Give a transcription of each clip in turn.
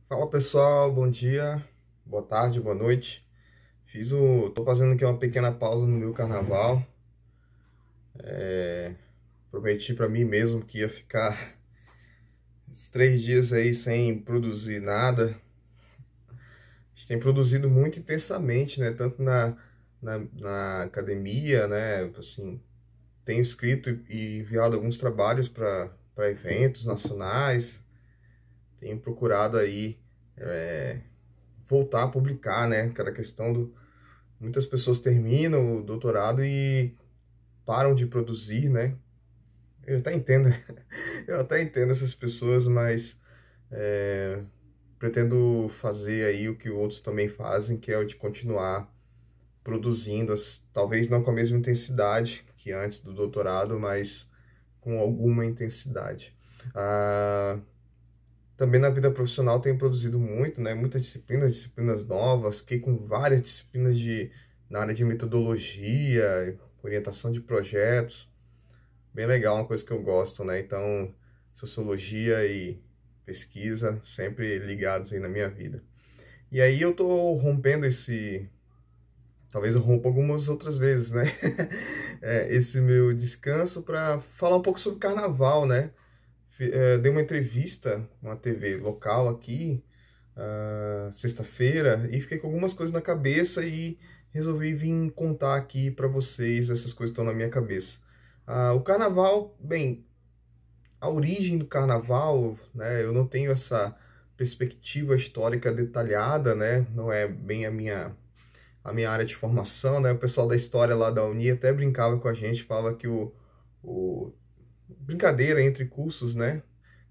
Fala pessoal, bom dia, boa tarde, boa noite. Tô fazendo aqui uma pequena pausa no meu carnaval. Prometi para mim mesmo que ia ficar esses 3 dias aí sem produzir nada. A gente tem produzido muito intensamente, né? Tanto na academia, né? Assim, tenho escrito e enviado alguns trabalhos para eventos nacionais. Tenho procurado aí voltar a publicar, né? Aquela questão do muitas pessoas terminam o doutorado e param de produzir, né? Eu até entendo, eu até entendo essas pessoas, mas pretendo fazer aí o que outros também fazem, que é o de continuar produzindo, talvez não com a mesma intensidade que antes do doutorado, mas com alguma intensidade. Ah, Também na vida profissional tenho produzido muito, né? Muitas disciplinas, disciplinas novas, fiquei com várias disciplinas na área de metodologia, orientação de projetos. Bem legal, uma coisa que eu gosto, né? Então, sociologia e pesquisa sempre ligados aí na minha vida. E aí eu tô rompendo talvez eu rompa algumas outras vezes, né? Esse meu descanso para falar um pouco sobre carnaval, né? Dei uma entrevista, uma TV local aqui, sexta-feira, e fiquei com algumas coisas na cabeça e resolvi vir contar aqui para vocês essas coisas que estão na minha cabeça. O carnaval, bem, a origem do carnaval, né? Eu não tenho essa perspectiva histórica detalhada, né? Não é bem a minha área de formação, né? O pessoal da história lá da Uni até brincava com a gente, falava que o brincadeira entre cursos, né?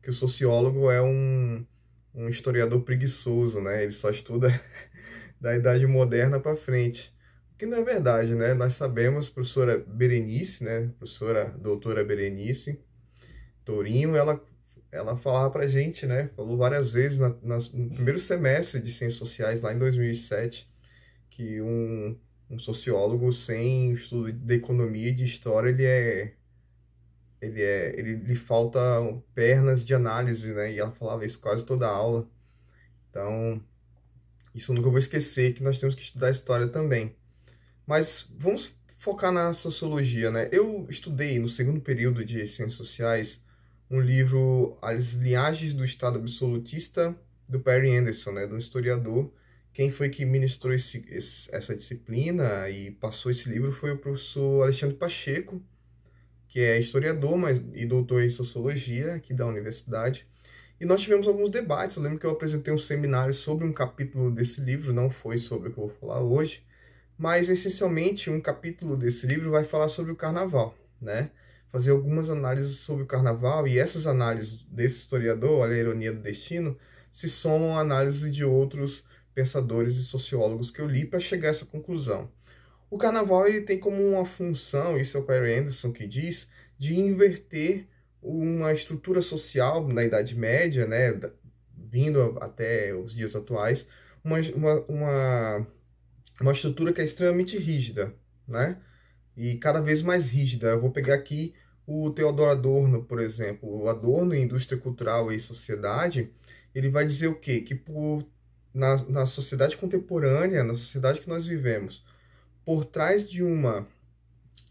Que o sociólogo é um historiador preguiçoso, né? Ele só estuda da Idade Moderna para frente. O que não é verdade, né? Nós sabemos, professora Berenice, né? Professora doutora Berenice Tourinho, ela falava pra gente, né? Falou várias vezes no primeiro semestre de Ciências Sociais, lá em 2007, que um sociólogo sem estudo de economia e de história, ele lhe falta pernas de análise, né? E ela falava isso quase toda a aula. Então, isso eu nunca vou esquecer, que nós temos que estudar história também. Mas vamos focar na sociologia, né? Eu estudei no segundo período de Ciências Sociais um livro As Linhagens do Estado Absolutista, do Perry Anderson, né? Do historiador. Quem foi que ministrou essa disciplina e passou esse livro foi o professor Alexandre Pacheco, que é historiador e doutor em sociologia aqui da universidade. E nós tivemos alguns debates. Eu lembro que eu apresentei um seminário sobre um capítulo desse livro, não foi sobre o que eu vou falar hoje, mas essencialmente um capítulo desse livro vai falar sobre o carnaval, né? Fazer algumas análises sobre o carnaval, e essas análises desse historiador, olha a ironia do destino, se somam à análise de outros pensadores e sociólogos que eu li para chegar a essa conclusão. O carnaval ele tem como uma função, isso é o Perry Anderson que diz, de inverter uma estrutura social na Idade Média, né, vindo até os dias atuais, uma, uma, uma uma estrutura que é extremamente rígida, né? E cada vez mais rígida. Eu vou pegar aqui o Theodor Adorno, por exemplo. O Adorno, em Indústria Cultural e Sociedade, ele vai dizer o quê? Que na sociedade contemporânea, na sociedade que nós vivemos, por trás de uma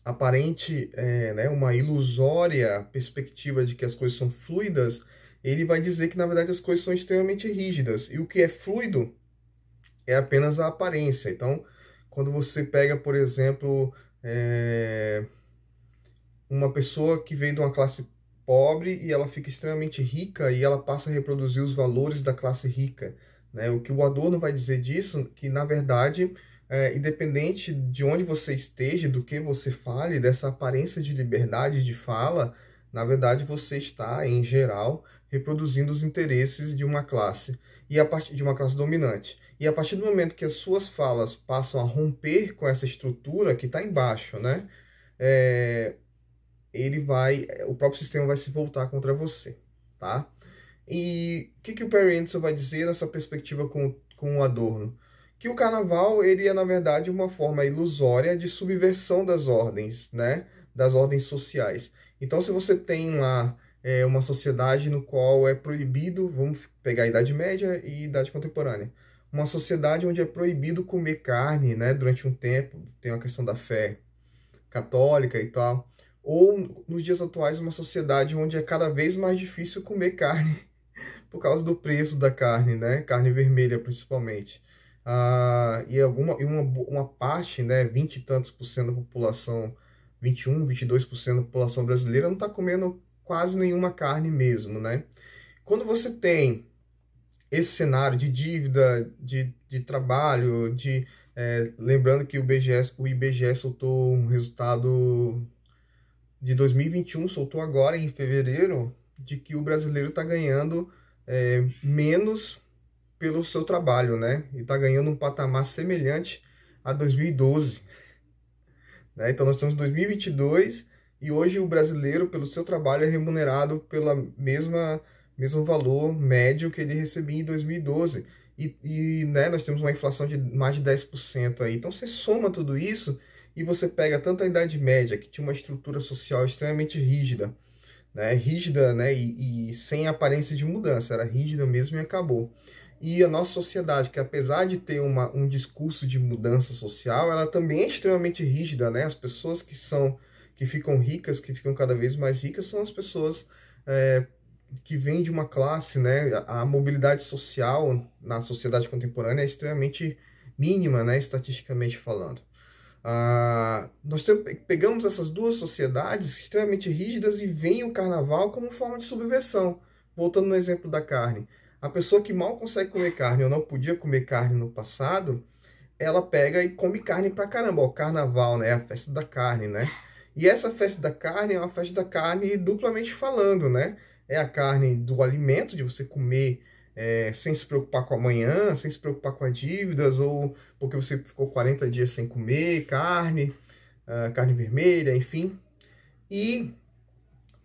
aparente, né, uma ilusória perspectiva de que as coisas são fluidas, ele vai dizer que, na verdade, as coisas são extremamente rígidas. E o que é fluido é apenas a aparência. Então, quando você pega, por exemplo, uma pessoa que veio de uma classe pobre e ela fica extremamente rica e ela passa a reproduzir os valores da classe rica, né? O que o Adorno vai dizer disso, que na verdade, independente de onde você esteja, do que você fale, dessa aparência de liberdade de fala, na verdade você está, em geral, reproduzindo os interesses de uma classe e a partir de uma classe dominante. E a partir do momento que as suas falas passam a romper com essa estrutura que está embaixo, né? O próprio sistema vai se voltar contra você, tá? E o que o Perry Anderson vai dizer nessa perspectiva com o Adorno? Que o carnaval, ele é, na verdade, uma forma ilusória de subversão das ordens, né? Das ordens sociais. Então, se você tem lá uma sociedade no qual é proibido, vamos pegar a Idade Média e Idade Contemporânea, uma sociedade onde é proibido comer carne, né, durante um tempo, tem a questão da fé católica e tal, ou nos dias atuais uma sociedade onde é cada vez mais difícil comer carne por causa do preço da carne, né, carne vermelha principalmente. Uma parte, né, 20 e tantos por cento da população, 21, 22% da população brasileira não está comendo quase nenhuma carne mesmo, né? Quando você tem esse cenário de dívida, de trabalho, lembrando que o IBGE soltou um resultado de 2021, soltou agora em fevereiro, de que o brasileiro está ganhando menos pelo seu trabalho, né? E está ganhando um patamar semelhante a 2012. Né? Então nós estamos em 2022 e hoje o brasileiro, pelo seu trabalho, é remunerado pela mesmo valor médio que ele recebia em 2012. Né, nós temos uma inflação de mais de 10% aí. Então você soma tudo isso e você pega tanto a Idade Média, que tinha uma estrutura social extremamente rígida, né, e sem aparência de mudança, era rígida mesmo e acabou. E a nossa sociedade, que apesar de ter um discurso de mudança social, ela também é extremamente rígida, né? As pessoas que ficam ricas, que ficam cada vez mais ricas, são as pessoas que vêm de uma classe, né? A mobilidade social na sociedade contemporânea é extremamente mínima, né? Estatisticamente falando. Pegamos essas duas sociedades extremamente rígidas e vem o carnaval como forma de subversão. Voltando no exemplo da carne. A pessoa que mal consegue comer carne ou não podia comer carne no passado, ela pega e come carne pra caramba. O carnaval, né? A festa da carne, né? E essa festa da carne é uma festa da carne duplamente falando, né? É a carne do alimento, de você comer sem se preocupar com amanhã, sem se preocupar com as dívidas, ou porque você ficou 40 dias sem comer carne, carne vermelha, enfim. E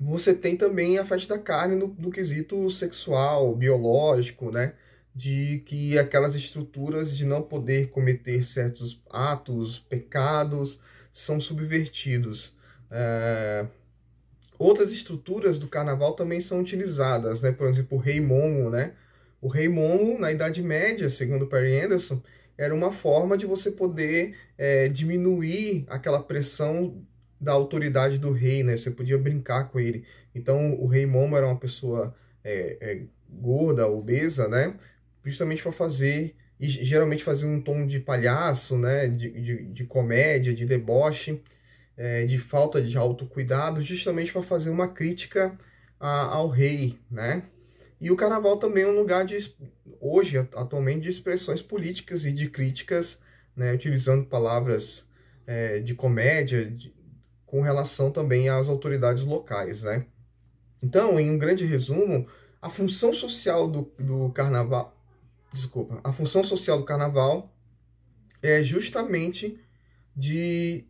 você tem também a festa da carne do quesito sexual, biológico, né? De que aquelas estruturas de não poder cometer certos atos, pecados, são subvertidos. Outras estruturas do carnaval também são utilizadas, né? Por exemplo, o Rei Momo, né? O Rei Momo, na Idade Média, segundo Perry Anderson, era uma forma de você poder diminuir aquela pressão da autoridade do rei, né? Você podia brincar com ele. Então, o Rei Momo era uma pessoa gorda, obesa, né? Justamente para fazer, e geralmente fazer um tom de palhaço, né? De comédia, de deboche, de falta de autocuidado, justamente para fazer uma crítica ao rei, né? E o carnaval também é um lugar hoje, atualmente, de expressões políticas e de críticas, né? Utilizando palavras de comédia, com relação também às autoridades locais, né? Então, em um grande resumo, a função social do carnaval, a função social do carnaval é justamente de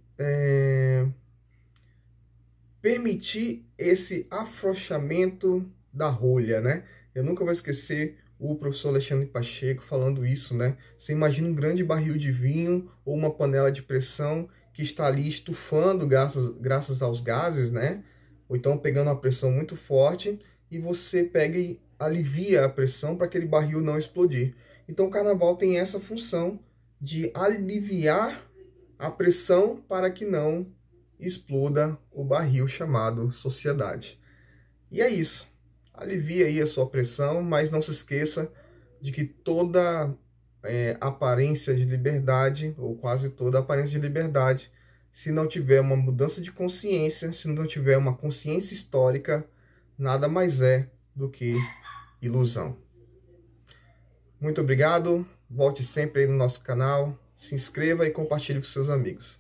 permitir esse afrouxamento da rolha, né? Eu nunca vou esquecer o professor Alexandre Pacheco falando isso, né? Você imagina um grande barril de vinho ou uma panela de pressão que está ali estufando graças aos gases, né? Ou então pegando uma pressão muito forte e você pega e alivia a pressão para aquele barril não explodir. Então o carnaval tem essa função de aliviar a pressão para que não exploda o barril chamado sociedade. E é isso. Alivia aí a sua pressão, mas não se esqueça de que toda aparência de liberdade, ou quase toda aparência de liberdade, se não tiver uma mudança de consciência, se não tiver uma consciência histórica, nada mais é do que ilusão. Muito obrigado, volte sempre aí no nosso canal, se inscreva e compartilhe com seus amigos.